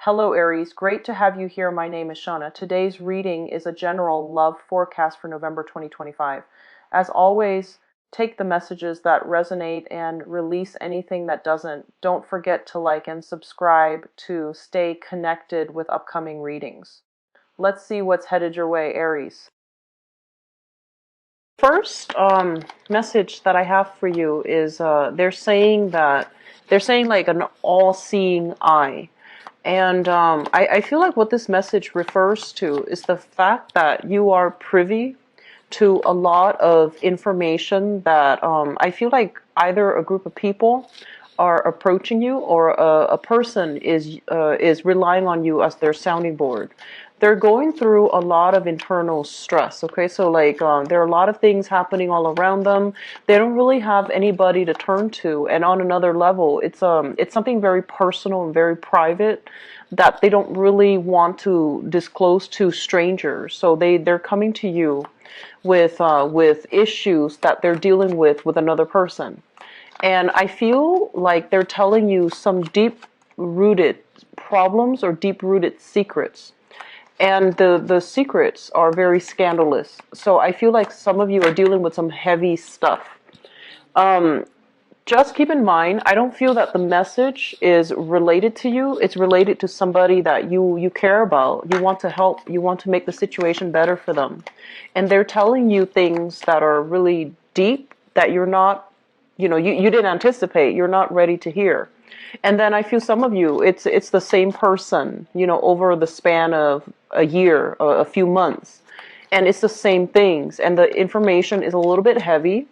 Hello, Aries. Great to have you here. My name is Shauna. Today's reading is a general love forecast for November 2025. As always, take the messages that resonate and release anything that doesn't. Don't forget to like and subscribe to stay connected with upcoming readings. Let's see what's headed your way, Aries. First message that I have for you is they're saying like an all-seeing eye. And I feel like what this message refers to is the fact that you are privy to a lot of information that I feel like either a group of people are approaching you or a person is relying on you as their sounding board. They're going through a lot of internal stress. Okay, so like there are a lot of things happening all around them. They don't really have anybody to turn to, and on another level, it's something very personal and very private that they don't really want to disclose to strangers. So they're coming to you with issues that they're dealing with another person. And I feel like they're telling you some deep rooted problems or deep rooted secrets. And the secrets are very scandalous. So I feel like some of you are dealing with some heavy stuff. Just keep in mind, I don't feel that the message is related to you. It's related to somebody that you care about. You want to help. You want to make the situation better for them. And they're telling you things that are really deep that you're not, you didn't anticipate. You're not ready to hear. And then I feel some of you, it's the same person, over the span of a year, a few months. And it's the same things. And the information is a little bit heavy.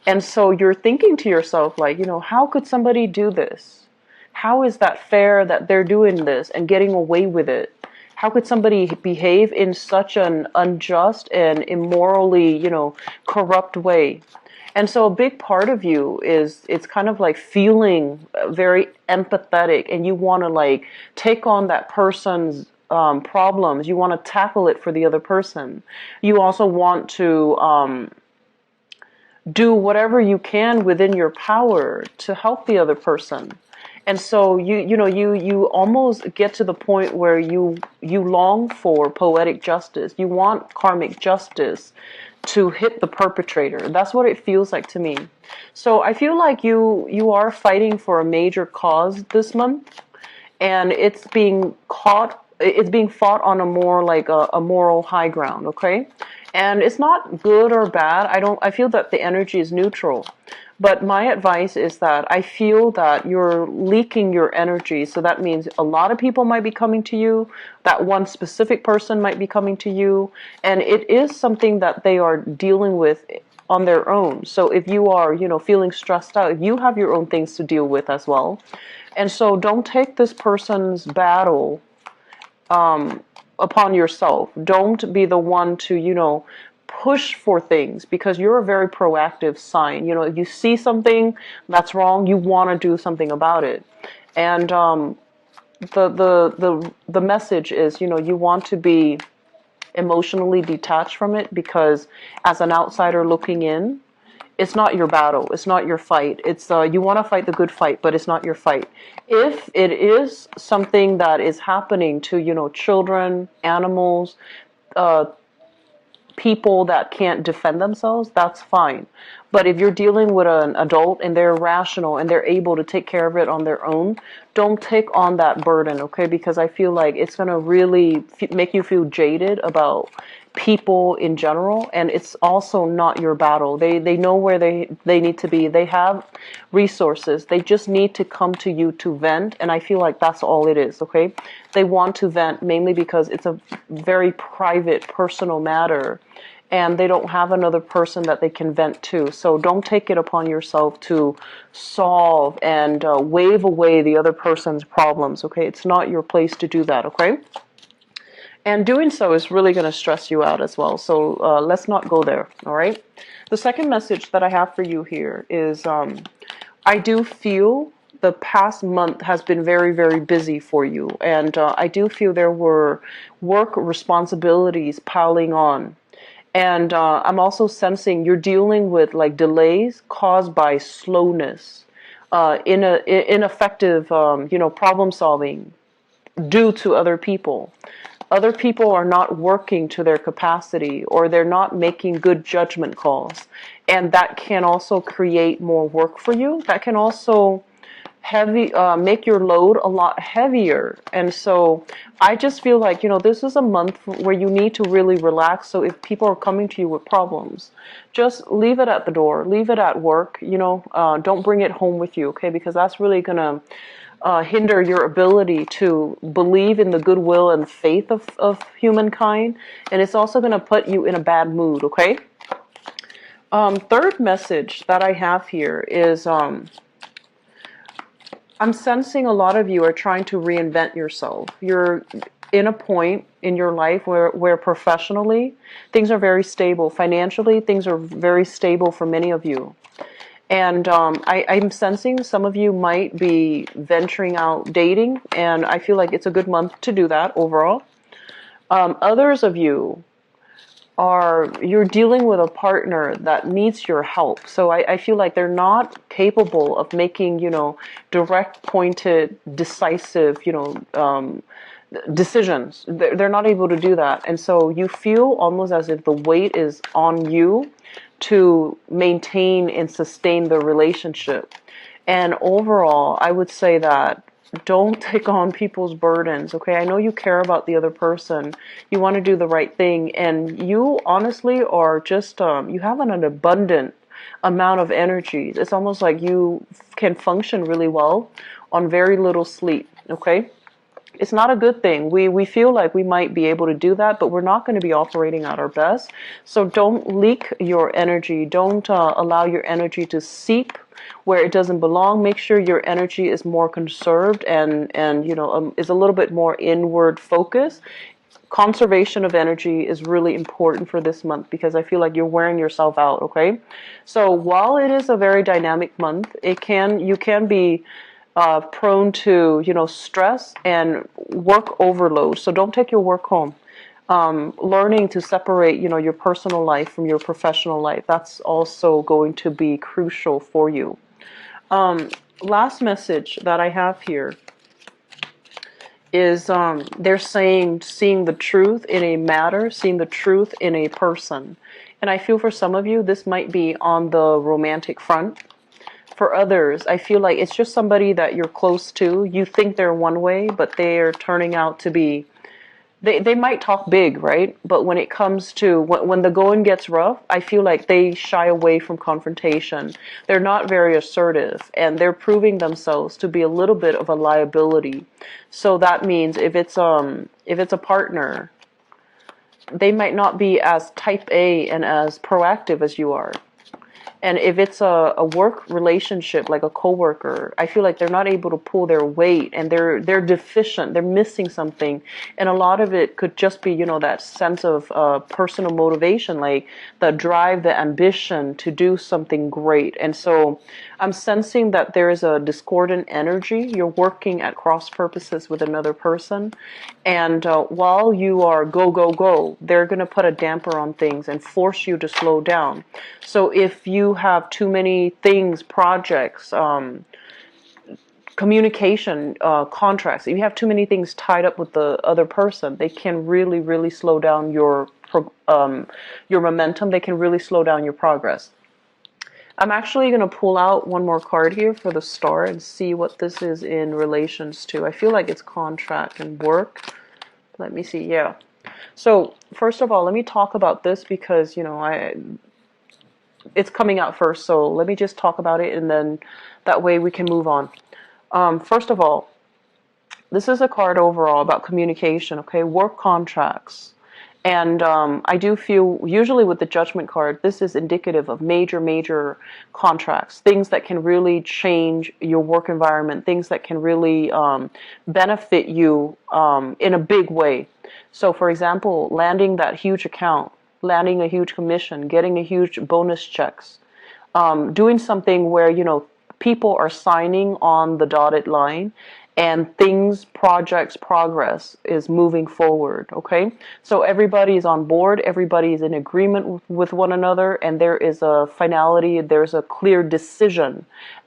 And so you're thinking to yourself, like, how could somebody do this? How is that fair that they're doing this and getting away with it? How could somebody behave in such an unjust and immorally, corrupt way? And so a big part of you it's kind of like feeling very empathetic, and you want to like take on that person's problems. You want to tackle it for the other person. You also want to do whatever you can within your power to help the other person. And so you almost get to the point where you long for poetic justice. You want karmic justice to hit the perpetrator. That's what it feels like to me. So I feel like you are fighting for a major cause this month, and it's being fought on a more like a moral high ground, okay? And it's not good or bad. I feel that the energy is neutral. But my advice is that I feel that you're leaking your energy. So that means a lot of people might be coming to you. That one specific person might be coming to you. And it is something that they are dealing with on their own. So if you are, feeling stressed out, you have your own things to deal with as well. And so don't take this person's battle upon yourself. Don't be the one to, push for things, because you're a very proactive sign. If you see something that's wrong, you want to do something about it. And the message is, you want to be emotionally detached from it, because as an outsider looking in, it's not your battle. It's not your fight. It's you want to fight the good fight, but it's not your fight. If it is something that is happening to, children, animals, people that can't defend themselves, that's fine. But if you're dealing with an adult and they're rational and they're able to take care of it on their own, don't take on that burden, okay? Because I feel like it's going to really make you feel jaded about people in general, and it's also not your battle. They know where they need to be. They have resources. They just need to come to you to vent, and I feel like that's all it is, okay? They want to vent mainly because it's a very private, personal matter, and they don't have another person that they can vent to. So don't take it upon yourself to solve and wave away the other person's problems, okay? It's not your place to do that, okay? And doing so is really going to stress you out as well. So let's not go there, all right? The second message that I have for you here is I do feel the past month has been very, very busy for you. And I do feel there were work responsibilities piling on. And I'm also sensing you're dealing with like delays caused by slowness, ineffective, problem solving, due to other people. Other people are not working to their capacity, or they're not making good judgment calls. And that can also create more work for you. That can also make your load a lot heavier. And so I just feel like, this is a month where you need to really relax. So if people are coming to you with problems, just leave it at the door, leave it at work, don't bring it home with you, okay? Because that's really going to hinder your ability to believe in the goodwill and faith of humankind. And it's also going to put you in a bad mood, okay? Third message that I have here is I'm sensing a lot of you are trying to reinvent yourself. You're in a point in your life where professionally things are very stable. Financially, things are very stable for many of you. And I'm sensing some of you might be venturing out dating, and I feel like it's a good month to do that overall. Others of you you're dealing with a partner that needs your help. So I feel like they're not capable of making, direct, pointed, decisive, decisions. They're not able to do that. And so you feel almost as if the weight is on you to maintain and sustain the relationship. And overall, I would say that don't take on people's burdens, okay? I know you care about the other person. You want to do the right thing, and you honestly are just, you have an abundant amount of energy. It's almost like you can function really well on very little sleep, okay? It's not a good thing. We feel like we might be able to do that, but we're not going to be operating at our best. So don't leak your energy. Don't allow your energy to seep where it doesn't belong. Make sure your energy is more conserved and is a little bit more inward focused. Conservation of energy is really important for this month because I feel like you're wearing yourself out, okay? So while it is a very dynamic month, you can be prone to, stress and work overload. So don't take your work home. Learning to separate, your personal life from your professional life, that's also going to be crucial for you. Last message that I have here is they're saying seeing the truth in a matter, seeing the truth in a person. And I feel for some of you, this might be on the romantic front. For others, I feel like it's just somebody that you're close to. You think they're one way, but they're turning out to be, they might talk big, right? But when it comes to, when the going gets rough, I feel like they shy away from confrontation. They're not very assertive, and they're proving themselves to be a little bit of a liability. So that means if it's a partner, they might not be as type A and as proactive as you are. And if it's a work relationship, like a coworker, I feel like they're not able to pull their weight, and they're deficient. They're missing something, and a lot of it could just be, that sense of personal motivation, like the drive, the ambition to do something great. And so I'm sensing that there is a discordant energy. You're working at cross purposes with another person, and while you are go, go, go, they're going to put a damper on things and force you to slow down. So if you have too many things, projects, communication, contracts, if you have too many things tied up with the other person, they can really, really slow down your momentum. They can really slow down your progress. I'm actually going to pull out one more card here for the star and see what this is in relations to. I feel like it's contract and work. Let me see. Yeah. So first of all, let me talk about this because, it's coming out first. So let me just talk about it, and then that way we can move on. First of all, this is a card overall about communication, okay? Work contracts. And I do feel, usually with the Judgment card, this is indicative of major, major contracts, things that can really change your work environment, things that can really benefit you in a big way. So, for example, landing that huge account, landing a huge commission, getting a huge bonus checks, doing something where, people are signing on the dotted line, and projects, progress is moving forward, okay? So everybody is on board, everybody is in agreement with one another, and there is a finality, there's a clear decision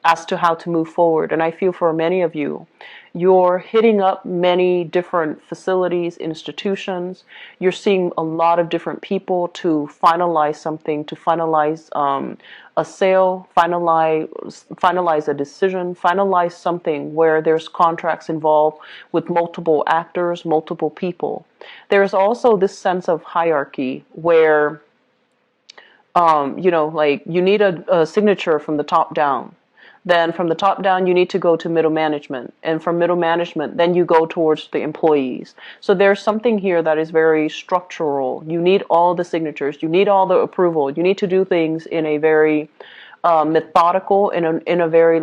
as to how to move forward. And I feel for many of you, you're hitting up many different facilities, institutions. You're seeing a lot of different people to finalize something, to finalize a sale, finalize a decision, finalize something where there's contracts involved with multiple actors, multiple people. There's also this sense of hierarchy where, like you need a signature from the top down. Then from the top down, you need to go to middle management. And from middle management, then you go towards the employees. So there's something here that is very structural. You need all the signatures. You need all the approval. You need to do things in a very methodical, in a very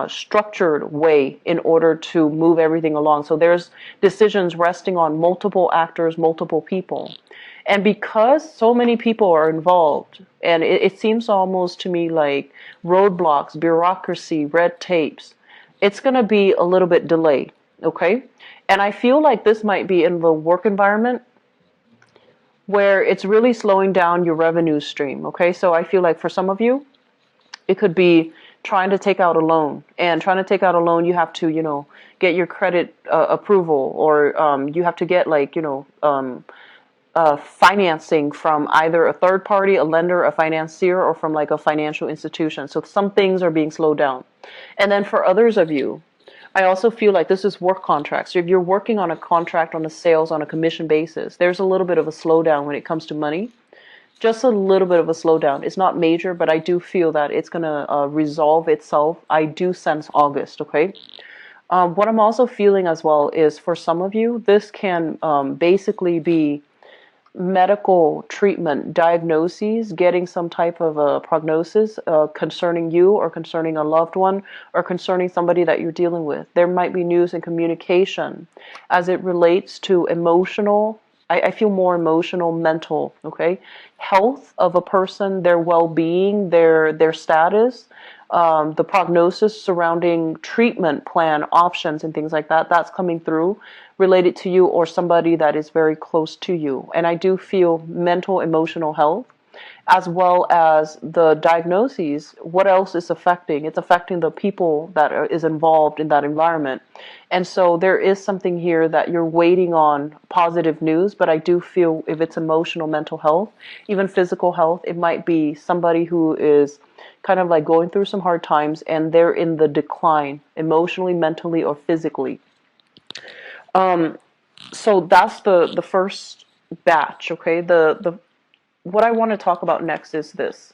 structured way in order to move everything along. So there's decisions resting on multiple actors, multiple people. And because so many people are involved, and it seems almost to me like roadblocks, bureaucracy, red tapes, it's going to be a little bit delayed, okay? And I feel like this might be in the work environment where it's really slowing down your revenue stream, okay? So I feel like for some of you, it could be trying to take out a loan. And trying to take out a loan, you have to, get your credit approval, or you have to get financing from either a third party, a lender, a financier, or from like a financial institution. So some things are being slowed down. And then for others of you, I also feel like this is work contracts. So if you're working on a contract, on a sales, on a commission basis, there's a little bit of a slowdown when it comes to money. Just a little bit of a slowdown. It's not major, but I do feel that it's going to resolve itself. I do sense August, okay? What I'm also feeling as well is for some of you, this can basically be medical treatment, diagnoses, getting some type of a prognosis concerning you or concerning a loved one or concerning somebody that you're dealing with. There might be news and communication as it relates to emotional. I feel more emotional, mental, okay? Health of a person, their well-being, their status, the prognosis surrounding treatment plan options and things like that, that's coming through related to you or somebody that is very close to you. And I do feel mental, emotional health, as well as the diagnoses. What else is affecting? It's affecting the people that is involved in that environment. And so there is something here that you're waiting on positive news, but I do feel if it's emotional, mental health, even physical health, it might be somebody who is kind of like going through some hard times and they're in the decline emotionally, mentally, or physically. So that's the first batch, okay? The what I want to talk about next is this.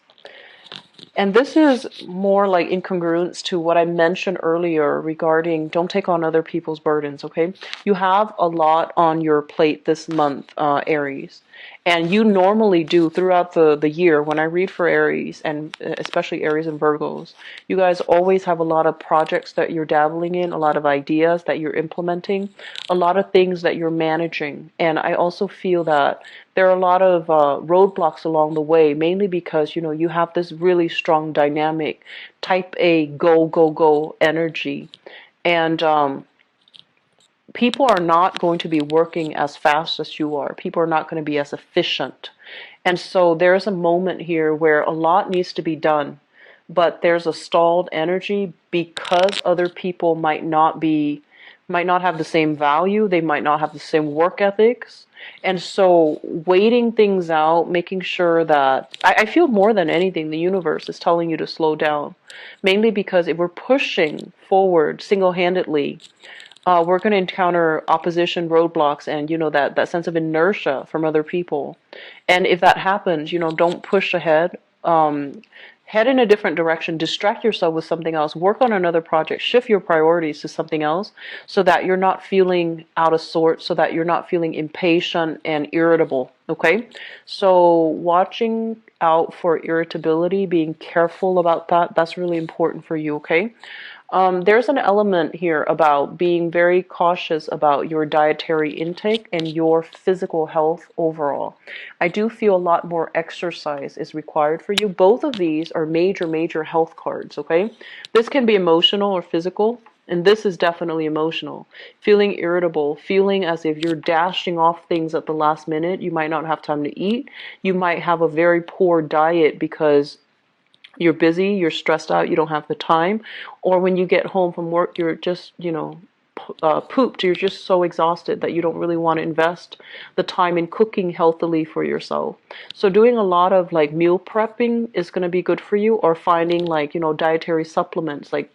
And this is more like incongruence to what I mentioned earlier regarding don't take on other people's burdens, okay? You have a lot on your plate this month, Aries. And you normally do throughout the year. When I read for Aries, and especially Aries and Virgos, you guys always have a lot of projects that you're dabbling in, a lot of ideas that you're implementing, a lot of things that you're managing. And I also feel that there are a lot of roadblocks along the way, mainly because, you have this really strong dynamic type A go, go, go energy. And people are not going to be working as fast as you are. People are not going to be as efficient. And so there's a moment here where a lot needs to be done, but there's a stalled energy because other people might not have the same value. They might not have the same work ethics. And so waiting things out, making sure that I feel more than anything, the universe is telling you to slow down, mainly because if we're pushing forward single-handedly, we're going to encounter opposition, roadblocks, and that sense of inertia from other people. And if that happens, don't push ahead. Head in a different direction. Distract yourself with something else. Work on another project. Shift your priorities to something else, so that you're not feeling out of sorts. So that you're not feeling impatient and irritable. Okay. So watching out for irritability, being careful about that. That's really important for you. Okay. There's an element here about being very cautious about your dietary intake and your physical health overall. I do feel a lot more exercise is required for you. Both of these are major, major health cards, okay? This can be emotional or physical, and this is definitely emotional. Feeling irritable, feeling as if you're dashing off things at the last minute. You might not have time to eat. You might have a very poor diet because You're busy, you're stressed out, you don't have the time, or when you get home from work, you're just, pooped. You're just so exhausted that you don't really want to invest the time in cooking healthily for yourself. So doing a lot of like meal prepping is going to be good for you, or finding like, dietary supplements like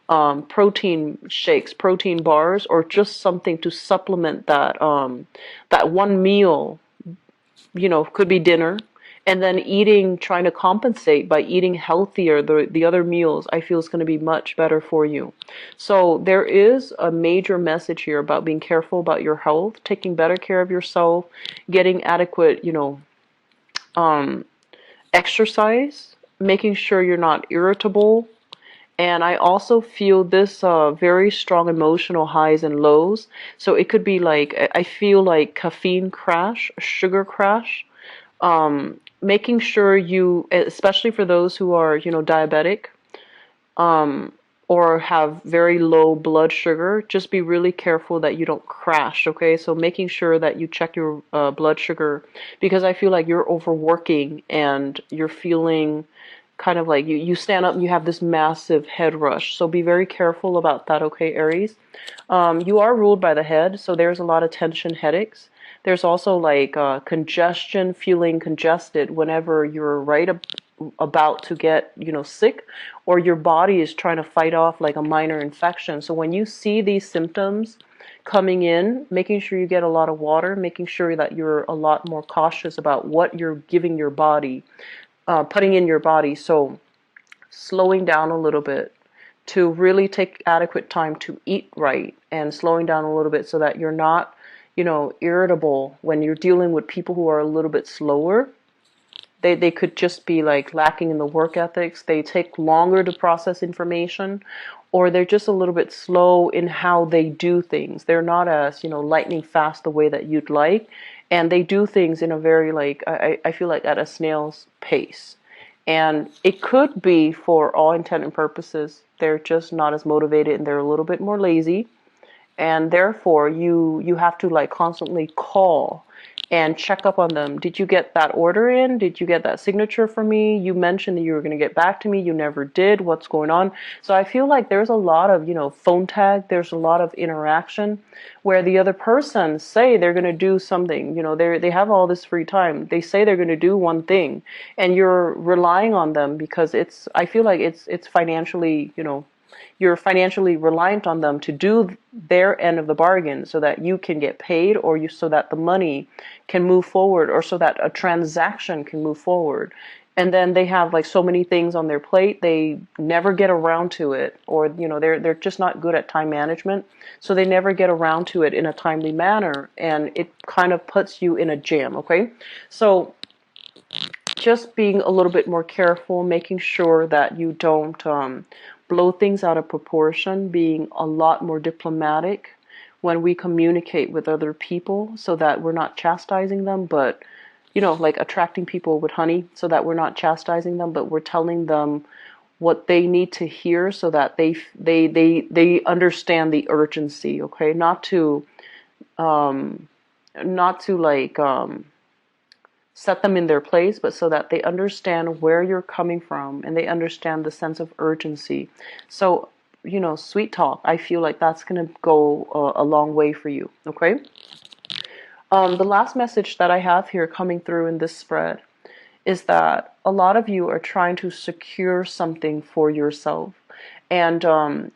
protein shakes, protein bars, or just something to supplement that one meal, could be dinner, and then trying to compensate by eating healthier the other meals, I feel is going to be much better for you. So there is a major message here about being careful about your health, taking better care of yourself, getting adequate, exercise, making sure you're not irritable. And I also feel this very strong emotional highs and lows. So it could be like, I feel like caffeine crash, sugar crash, making sure you, especially for those who are, diabetic, or have very low blood sugar, just be really careful that you don't crash, okay? So making sure that you check your blood sugar, because I feel like you're overworking and you're feeling kind of like you stand up and you have this massive head rush. So be very careful about that, okay, Aries? You are ruled by the head, so there's a lot of tension, headaches. There's also like congestion, feeling congested whenever you're about to get, sick, or your body is trying to fight off like a minor infection. So when you see these symptoms coming in, making sure you get a lot of water, making sure that you're a lot more cautious about what you're giving your body, putting in your body. So slowing down a little bit to really take adequate time to eat right, and slowing down a little bit so that you're not, irritable when you're dealing with people who are a little bit slower. They could just be like lacking in the work ethics. They take longer to process information, or they're just a little bit slow in how they do things. They're not as, lightning fast the way that you'd like. And they do things in a very like, I feel like at a snail's pace. And it could be, for all intent and purposes, they're just not as motivated and they're a little bit more lazy. And therefore you have to like constantly call and check up on them. Did you get that order in? Did you get that signature for me? You mentioned that you were going to get back to me. You never did. What's going on? So I feel like there's a lot of, phone tag. There's a lot of interaction where the other person say they're going to do something. They have all this free time. They say they're going to do one thing, and you're relying on them because I feel like it's financially, you're financially reliant on them to do their end of the bargain so that you can get paid, or so that the money can move forward, or so that a transaction can move forward. And then they have like so many things on their plate, they never get around to it, or they're just not good at time management, so they never get around to it in a timely manner, and it kind of puts you in a jam, okay? So just being a little bit more careful, making sure that you don't blow things out of proportion, being a lot more diplomatic when we communicate with other people, so that we're not chastising them, but like attracting people with honey, so that we're not chastising them, but we're telling them what they need to hear, so that they understand the urgency, okay? Not to like set them in their place, but so that they understand where you're coming from and they understand the sense of urgency. So, sweet talk, I feel like that's going to go a long way for you, okay? The last message that I have here coming through in this spread is that a lot of you are trying to secure something for yourself. And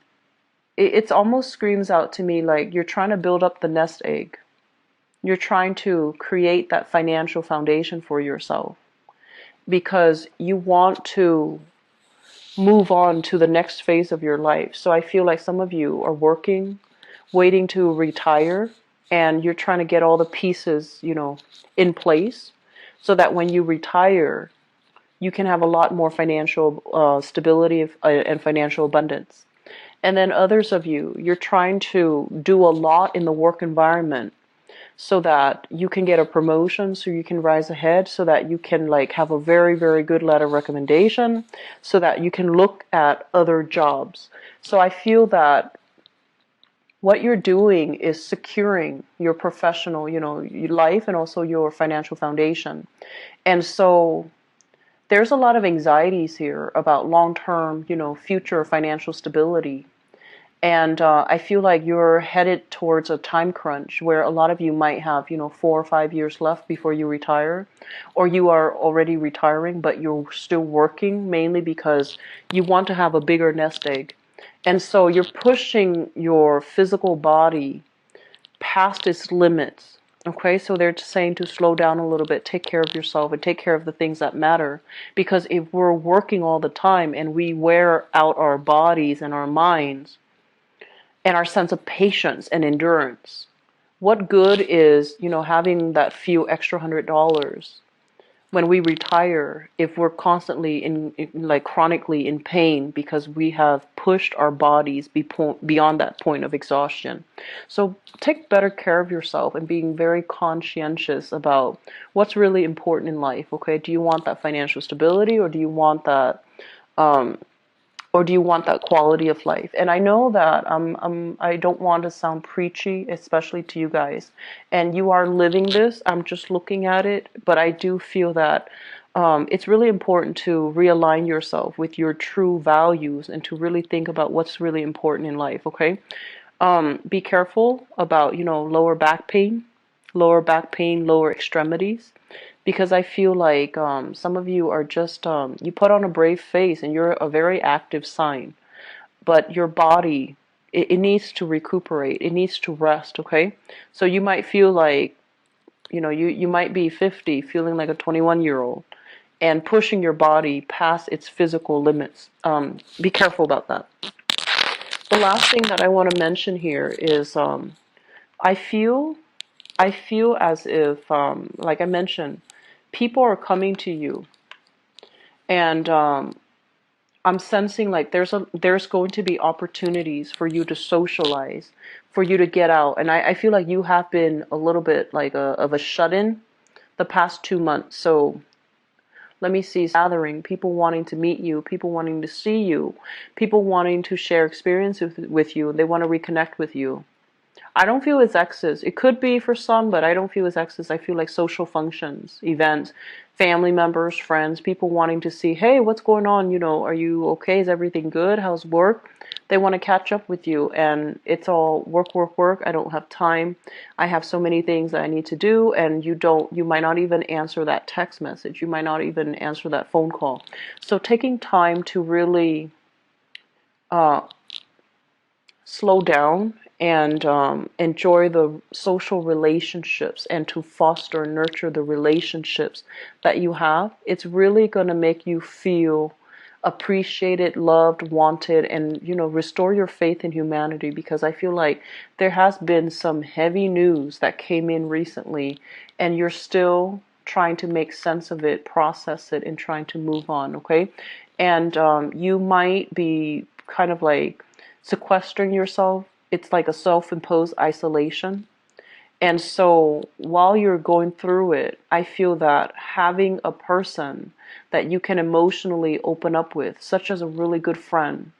it almost screams out to me like you're trying to build up the nest egg. You're trying to create that financial foundation for yourself because you want to move on to the next phase of your life. So I feel like some of you are working, waiting to retire, and you're trying to get all the pieces, in place so that when you retire, you can have a lot more financial stability and financial abundance. And then others of you, you're trying to do a lot in the work environment so that you can get a promotion, so you can rise ahead, so that you can like have a very, very good letter of recommendation, so that you can look at other jobs. So I feel that what you're doing is securing your professional, your life, and also your financial foundation. And so there's a lot of anxieties here about long-term, future financial stability. And I feel like you're headed towards a time crunch where a lot of you might have, 4 or 5 years left before you retire, or you are already retiring, but you're still working mainly because you want to have a bigger nest egg. And so you're pushing your physical body past its limits. Okay, so they're saying to slow down a little bit, take care of yourself, and take care of the things that matter. Because if we're working all the time and we wear out our bodies and our minds, and our sense of patience and endurance. What good is, having that few extra $100 when we retire if we're constantly like chronically in pain because we have pushed our bodies beyond that point of exhaustion. So take better care of yourself and being very conscientious about what's really important in life. Okay, do you want that financial stability, or do you want that um, quality of life? And I know that I don't want to sound preachy, especially to you guys. And you are living this. I'm just looking at it, but I do feel that it's really important to realign yourself with your true values and to really think about what's really important in life. Okay, be careful about lower back pain, lower extremities, because I feel like some of you are just, you put on a brave face and you're a very active sign, but your body, it needs to recuperate, it needs to rest, okay? So you might feel like, you might be 50 feeling like a 21-year-old and pushing your body past its physical limits. Be careful about that. The last thing that I want to mention here is I feel I feel as if, like I mentioned, people are coming to you, and I'm sensing like there's going to be opportunities for you to socialize, for you to get out, and I feel like you have been a little bit like of a shut-in the past 2 months. So let me see, gathering, people wanting to meet you, people wanting to see you, people wanting to share experience with you, and they want to reconnect with you. I don't feel it's exes. It could be for some, but I don't feel it's exes. I feel like social functions, events, family members, friends, people wanting to see, hey, what's going on? Are you okay? Is everything good? How's work? They want to catch up with you, and it's all work, work, work. I don't have time. I have so many things that I need to do, and you might not even answer that text message. You might not even answer that phone call. So taking time to really uh, slow down and enjoy the social relationships and to foster and nurture the relationships that you have, it's really going to make you feel appreciated, loved, wanted, and restore your faith in humanity, because I feel like there has been some heavy news that came in recently and you're still trying to make sense of it, process it, and trying to move on. Okay, and you might be kind of like sequestering yourself. It's like a self-imposed isolation. And so while you're going through it, I feel that having a person that you can emotionally open up with, such as a really good friend,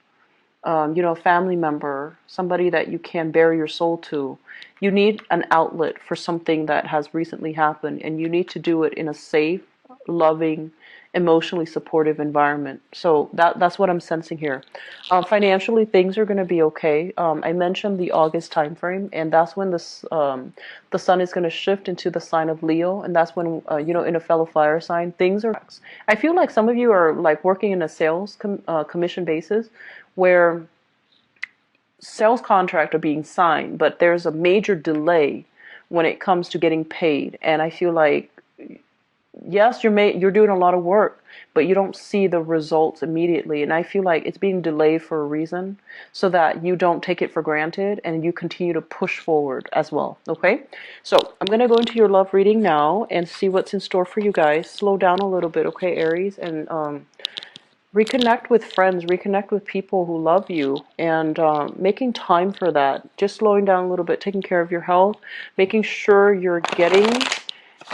a family member, somebody that you can bare your soul to, you need an outlet for something that has recently happened, and you need to do it in a safe, loving, emotionally supportive environment. So that's what I'm sensing here. Financially, things are going to be okay. I mentioned the August time frame, and that's when the sun is going to shift into the sign of Leo, and that's when in a fellow fire sign, things are. I feel like some of you are like working in a sales commission basis, where sales contracts are being signed, but there's a major delay when it comes to getting paid, and I feel like, yes, you're doing a lot of work, but you don't see the results immediately. And I feel like it's being delayed for a reason, so that you don't take it for granted and you continue to push forward as well. Okay, so I'm going to go into your love reading now and see what's in store for you guys. Slow down a little bit, okay, Aries, and reconnect with friends, reconnect with people who love you, and making time for that. Just slowing down a little bit, taking care of your health, making sure you're getting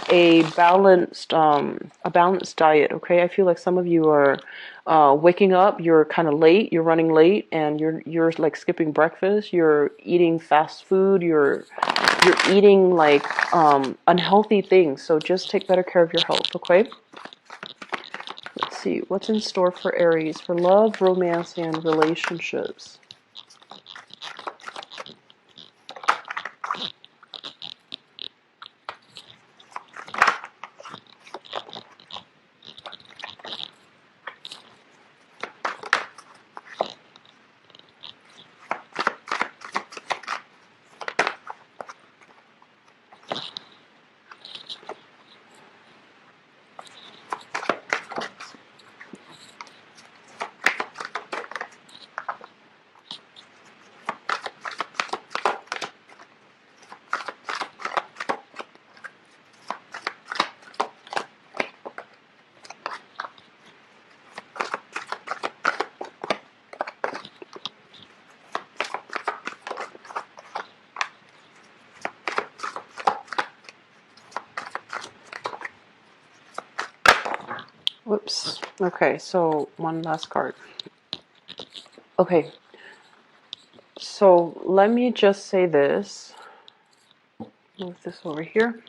a balanced diet. Okay, I feel like some of you are waking up, you're kind of late, you're running late, and you're like skipping breakfast, you're eating fast food, you're eating like unhealthy things. So just take better care of your health. Okay, Let's see, what's in store for Aries for love, romance, and relationships? Whoops. Okay, so one last card. Okay, so let me just say this. Move this over here.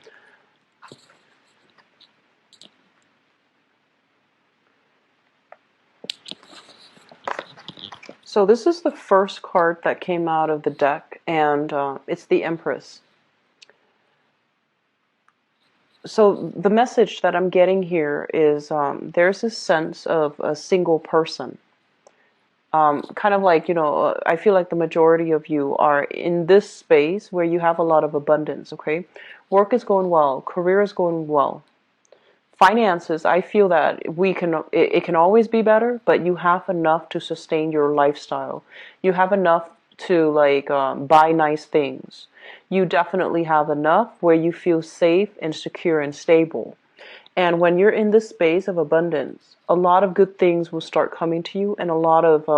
So this is the first card that came out of the deck, and it's the Empress. So the message that I'm getting here is there's a sense of a single person. Kind of like, I feel like the majority of you are in this space where you have a lot of abundance, okay? Work is going well, career is going well. Finances, I feel that it can always be better, but you have enough to sustain your lifestyle. You have enough to buy nice things. You definitely have enough where you feel safe and secure and stable. And when you're in this space of abundance, a lot of good things will start coming to you, and a lot of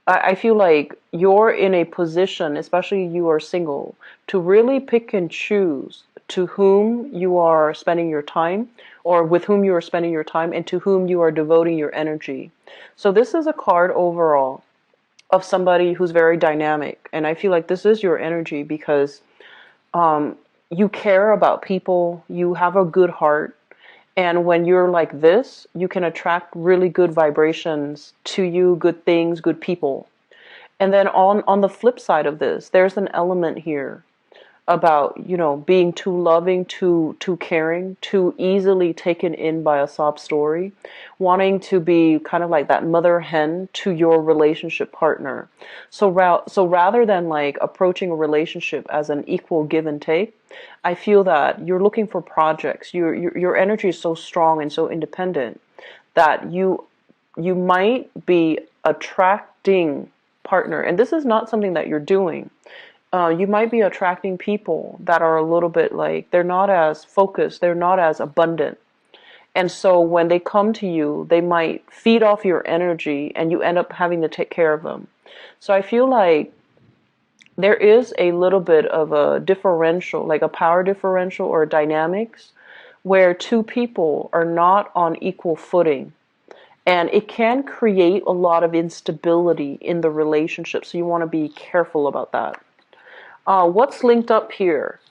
I feel like you're in a position, especially you are single, to really pick and choose to whom you are spending your time, or with whom you are spending your time, and to whom you are devoting your energy. So this is a card overall of somebody who's very dynamic, and I feel like this is your energy because you care about people, you have a good heart, and when you're like this, you can attract really good vibrations to you, good things, good people. And then on the flip side of this, there's an element here about, being too loving, too caring, too easily taken in by a sob story, wanting to be kind of like that mother hen to your relationship partner. So rather than like approaching a relationship as an equal give and take, I feel that you're looking for projects. Your energy is so strong and so independent that you might be attracting partner, and this is not something that you're doing. You might be attracting people that are a little bit like, they're not as focused, they're not as abundant. And so when they come to you, they might feed off your energy and you end up having to take care of them. So I feel like there is a little bit of a differential, like a power differential or dynamics, where two people are not on equal footing. And it can create a lot of instability in the relationship. So you want to be careful about that. What's linked up here?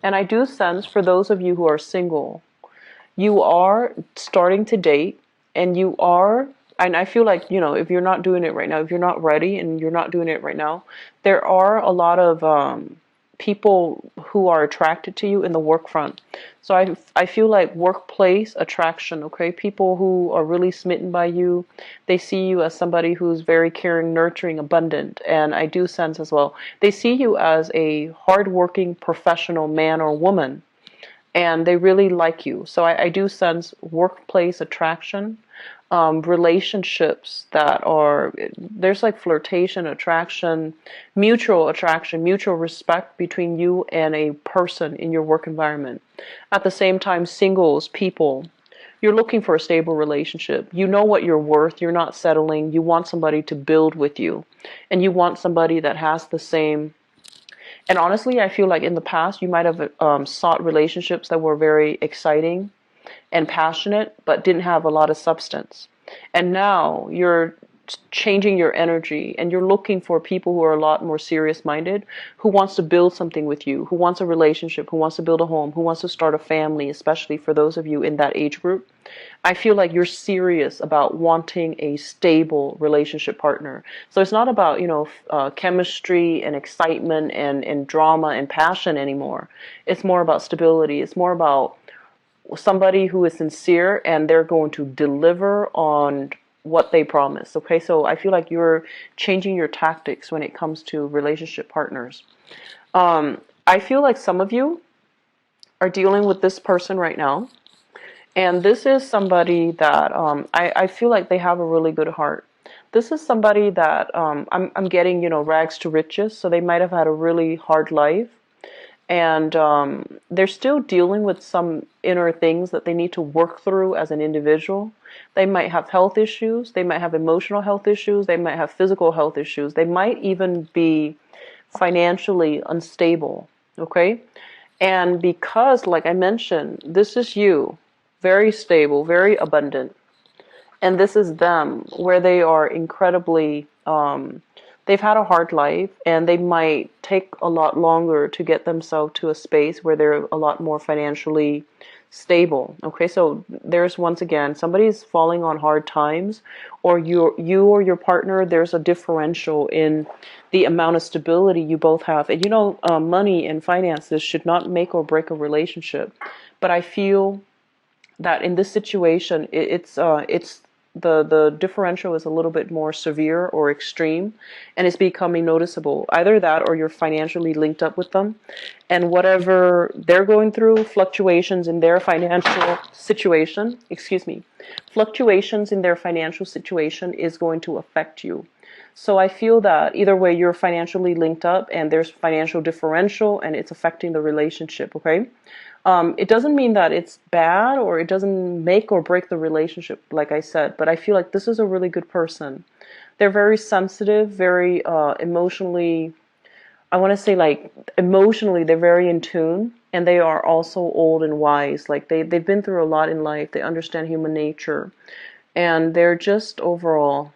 And I do sense for those of you who are single, you are starting to date, and I feel like, if you're not doing it right now, if you're not ready and you're not doing it right now, there are a lot of people who are attracted to you in the work front. So I feel like workplace attraction, okay? People who are really smitten by you, they see you as somebody who's very caring, nurturing, abundant. And I do sense as well, they see you as a hardworking professional man or woman, and they really like you. So I do sense workplace attraction, relationships that are, there's like flirtation, attraction, mutual respect between you and a person in your work environment. At the same time, singles, people, you're looking for a stable relationship. You know what you're worth. You're not settling. You want somebody to build with you, and you want somebody that has the same. And honestly, I feel like in the past, you might have sought relationships that were very exciting and passionate, but didn't have a lot of substance. And now you're changing your energy, and you're looking for people who are a lot more serious minded, who wants to build something with you, who wants a relationship, who wants to build a home, who wants to start a family, especially for those of you in that age group. I feel like you're serious about wanting a stable relationship partner. So it's not about, chemistry and excitement and drama and passion anymore. It's more about stability. It's more about somebody who is sincere and they're going to deliver on what they promise. Okay, so I feel like you're changing your tactics when it comes to relationship partners. I feel like some of you are dealing with this person right now, and this is somebody that I feel like they have a really good heart. This is somebody that I'm getting, rags to riches, so they might have had a really hard life, and they're still dealing with some inner things that they need to work through as an individual. They might have health issues, they might have emotional health issues, they might have physical health issues, they might even be financially unstable, okay? And because, like I mentioned, this is you, very stable, very abundant, and this is them, where they are incredibly, they've had a hard life, and they might take a lot longer to get themselves to a space where they're a lot more financially stable. Okay, so there's, once again, somebody's falling on hard times, or you or your partner, there's a differential in the amount of stability you both have. And money and finances should not make or break a relationship, but I feel that in this situation, it's the differential is a little bit more severe or extreme, and it's becoming noticeable. Either that, or you're financially linked up with them, and whatever they're going through, fluctuations in their financial situation, fluctuations in their financial situation is going to affect you. So I feel that either way, you're financially linked up, and there's financial differential, and it's affecting the relationship. Okay. It doesn't mean that it's bad, or it doesn't make or break the relationship, like I said, but I feel like this is a really good person. They're very sensitive, very emotionally, I want to say, like, emotionally, they're very in tune, and they are also old and wise. Like, they've been through a lot in life. They understand human nature, and they're just overall,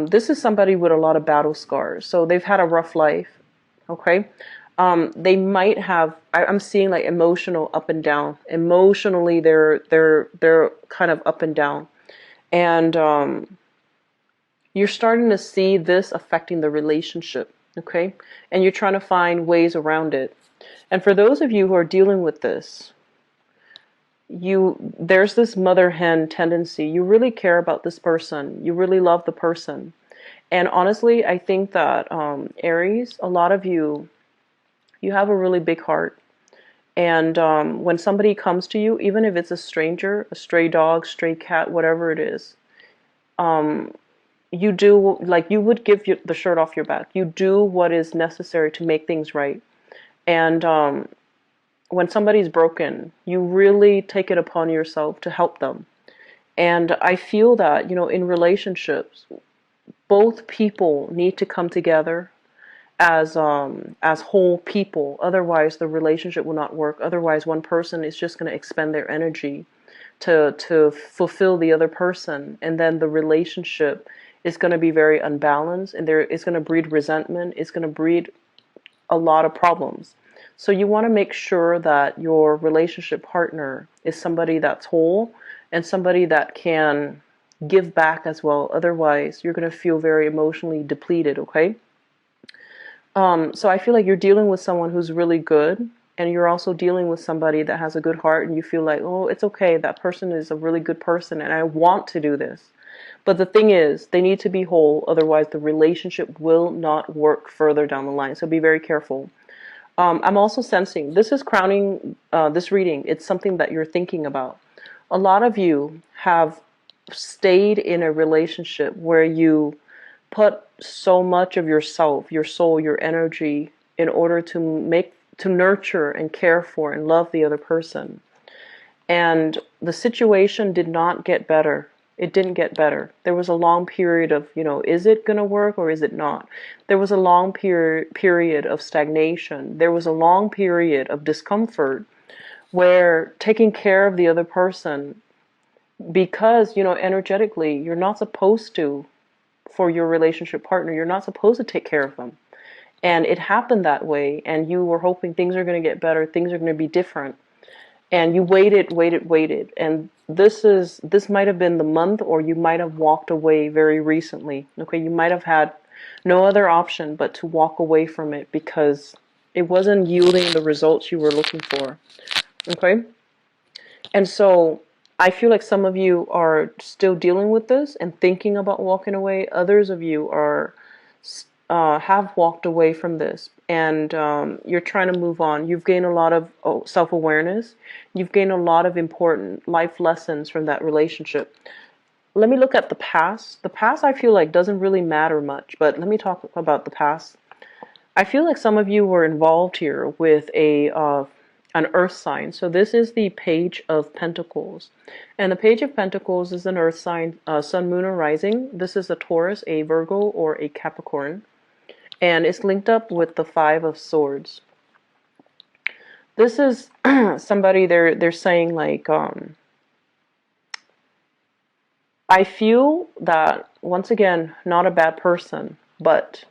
this is somebody with a lot of battle scars. So they've had a rough life, okay? They might have, I'm seeing like emotional up and down. Emotionally, they're kind of up and down. And you're starting to see this affecting the relationship, okay? And you're trying to find ways around it. And for those of you who are dealing with this, there's this mother hen tendency. You really care about this person. You really love the person. And honestly, I think that Aries, a lot of you have a really big heart. And when somebody comes to you, even if it's a stranger, a stray dog, stray cat, whatever it is, you do, like, you would give the shirt off your back. You do what is necessary to make things right. And when somebody's broken, you really take it upon yourself to help them. And I feel that, in relationships, both people need to come together as whole people. Otherwise, the relationship will not work. Otherwise, one person is just going to expend their energy to fulfill the other person, and then the relationship is going to be very unbalanced, and it's going to breed resentment. It's going to breed a lot of problems. So you want to make sure that your relationship partner is somebody that's whole and somebody that can give back as well. Otherwise, you're going to feel very emotionally depleted, okay? So I feel like you're dealing with someone who's really good, and you're also dealing with somebody that has a good heart, and you feel like, oh, it's okay, that person is a really good person, and I want to do this. But the thing is, they need to be whole, otherwise the relationship will not work further down the line. So be very careful. I'm also sensing, this is crowning this reading, it's something that you're thinking about. A lot of you have stayed in a relationship where you put so much of yourself, your soul, your energy, in order to nurture and care for and love the other person. And the situation did not get better. It didn't get better. There was a long period of, is it going to work or is it not? There was a long period of stagnation. There was a long period of discomfort where taking care of the other person because, energetically, you're not supposed to, for your relationship partner, you're not supposed to take care of them. And it happened that way, and you were hoping things are going to get better, things are going to be different. And you waited. And this might have been the month, or you might have walked away very recently. Okay, you might have had no other option but to walk away from it because it wasn't yielding the results you were looking for. Okay? And so I feel like some of you are still dealing with this and thinking about walking away. Others of you are have walked away from this, and you're trying to move on. You've gained a lot of self-awareness. You've gained a lot of important life lessons from that relationship. Let me look at the past. The past, I feel like, doesn't really matter much, but let me talk about the past. I feel like some of you were involved here with an earth sign. So this is the Page of Pentacles. And the Page of Pentacles is an earth sign, sun, moon, or rising. This is a Taurus, a Virgo, or a Capricorn. And it's linked up with the Five of Swords. This is somebody, they're saying like, I feel that, once again, not a bad person, but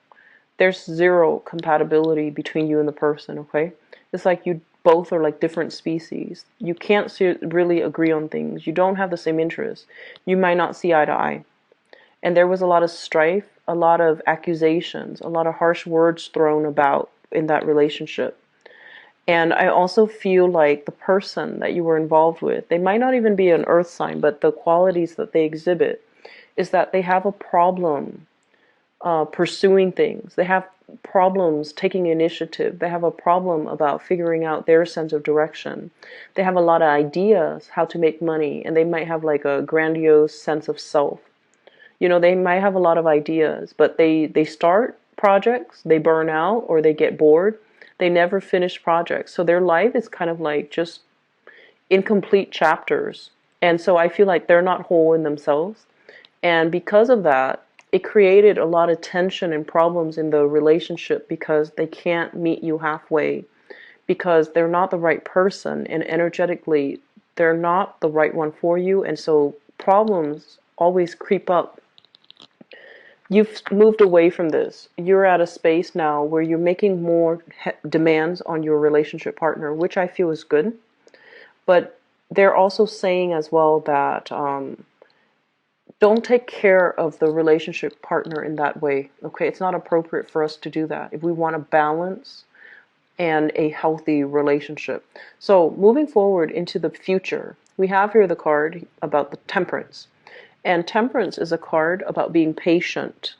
there's zero compatibility between you and the person, okay? It's like you both are like different species. You can't really agree on things. You don't have the same interests. You might not see eye to eye. And there was a lot of strife, a lot of accusations, a lot of harsh words thrown about in that relationship. And I also feel like the person that you were involved with, they might not even be an earth sign, but the qualities that they exhibit is that they have a problem pursuing things. They have problems taking initiative. They have a problem about figuring out their sense of direction. They have a lot of ideas how to make money, and they might have like a grandiose sense of self. They might have a lot of ideas, but they start projects, they burn out, or they get bored. They never finish projects. So their life is kind of like just incomplete chapters. And so I feel like they're not whole in themselves. And because of that, it created a lot of tension and problems in the relationship because they can't meet you halfway, because they're not the right person, and energetically they're not the right one for you. And so problems always creep up. You've moved away from this. You're at a space now where you're making more demands on your relationship partner, which I feel is good. But they're also saying as well that don't take care of the relationship partner in that way. Okay, it's not appropriate for us to do that if we want a balance and a healthy relationship. So moving forward into the future, we have here the card about the Temperance. And Temperance is a card about being patient.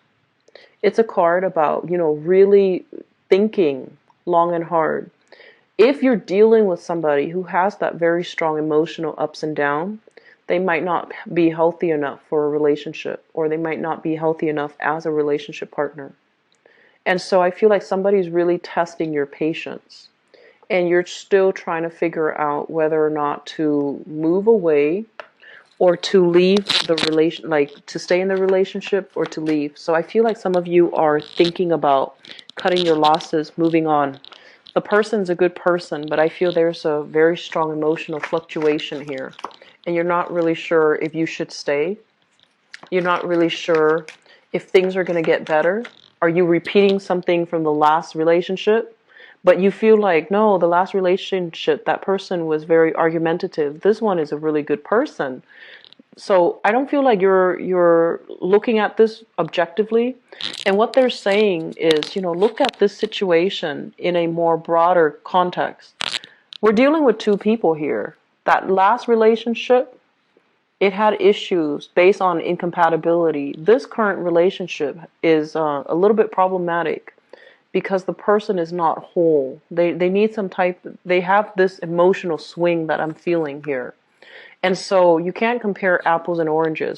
It's a card about, really thinking long and hard. If you're dealing with somebody who has that very strong emotional ups and downs, they might not be healthy enough for a relationship, or they might not be healthy enough as a relationship partner. And so I feel like somebody's really testing your patience, and you're still trying to figure out whether or not to move away or to leave the relation, like to stay in the relationship or to leave. So I feel like some of you are thinking about cutting your losses, moving on. The person's a good person, but I feel there's a very strong emotional fluctuation here. And you're not really sure if you should stay. You're not really sure if things are going to get better. Are you repeating something from the last relationship? But you feel like, no, the last relationship, that person was very argumentative. This one is a really good person. So I don't feel like you're looking at this objectively. And what they're saying is, look at this situation in a more broader context. We're dealing with two people here. That last relationship, it had issues based on incompatibility. This current relationship is a little bit problematic because the person is not whole. They need they have this emotional swing that I'm feeling here. And so you can't compare apples and oranges.